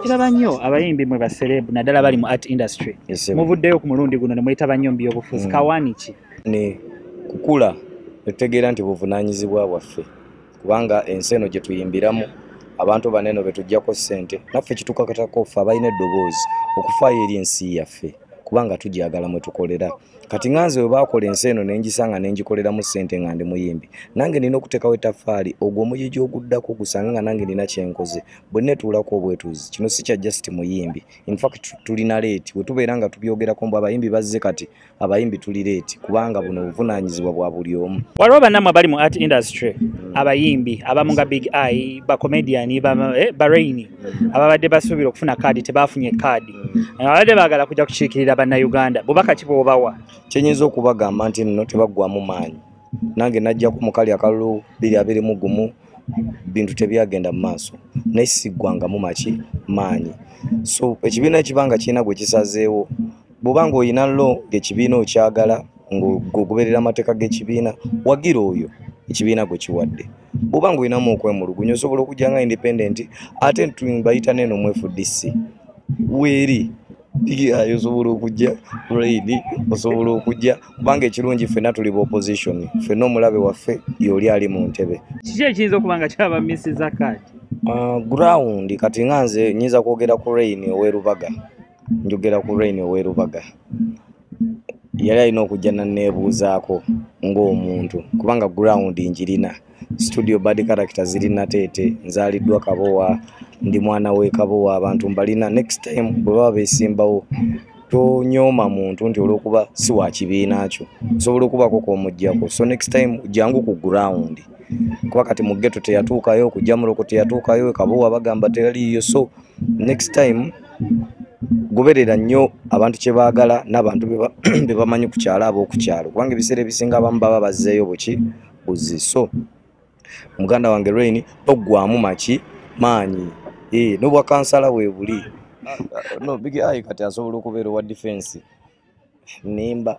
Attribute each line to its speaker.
Speaker 1: Kiraba nnyo abayimbi mwe baserebu naddala bali mu art industry. Muvuddeyo ku mulundi guno ne mwetaba nnyo mu byobufuzi. Kawaani ki?
Speaker 2: Ni kukula etegeera nti buvunaanyizibwa bwaffe kubanga ensi eno gye tuyimbiramu abantu banene betujjako ssente naffe kitukakatako ffe abalina eddoboozi okufaayo eri ensi yaffe kubanga tugyagala mwe tukolera. Kati nganze we baakola ensi eno ne ngisanga ne ngikoleramu ssente nga ndi muyimbi nange nina okuteekawo ettaffaali ogwo omuyigi oguddako gusange nga nange nina kyenkoze bwe neetuulako obwetuuzi kino si kya just muyimbi. In fact tulina leeti we tubeera nga tubyogerako mbu abayimbi bazze kati abayimbi tuli leeti kubanga buno buvunaanyizibwa bwa buli omu.
Speaker 1: Waliwo bannamwe abali mu art industry abayimbi abamu nga Big Eye bakomediani baraini ababadde basuubira okufuna kaadi tebaafunye kaadi ababadde baagala kujja kukiikirira bannayuganda bubaka ki bw'obawa?
Speaker 2: Kyenyinza okubagamba nti nno tebaggwamu maanyi nange najjaku mukali akalulu 221 bintu tebyagenda mu maaso naye siggwangamu maki maanyi. So ekibiina ekibanga kirina gwe kisazeewo bw'obanga oyina lo ng'ekibiina okyagala ng'ogoberera amateeka g'ekibiina wagira oyo ekibiina gwe kiwadde. Bw'obanga oyinamu okwemulugunya osobola okujja nga independent ate bayita neno mu FDC weeri ayo osobola okujja raidi osobola okujja kubanga ekirungi ffenna tuli ba opposition ffenna omulabe waffe yoli ali mu ntebe.
Speaker 1: Kiki ekiyinza okuba nga kyaba misiza kaadi?
Speaker 2: Ground kati nganze nyinza kwogera ku Rain ow'Erubaga njogera ku Rain ow'Erubaga yali alina okujja nanneebuuzaako ng'omuntu kubanga ground njirina studio bad character zirina Teete nzaaliddwa Kabowa ndi mwana we Kabowa abantu mbalina next time bwe baba beesimbawo tonyooma muntu nti olw'okuba si wa kibiina kyo osobola okubaako k'omuggyako so next time jangu ku ground kuba kati mu ghetto teyatuukayo kujja muloko teyatuukayo Kabowa bagamba teyaliyo so next time goberera nnyo abantu kye baagala n'abantu be bamanyi ku kyalo ab'okukyalo kubanga ebiseera ebisinga abamu baba bazzeeyo buzi so muganda wange Rain toggwamu maki maanyi n'obwa kansala we buli no Big Eye kati asobola okubeera owa defense nimba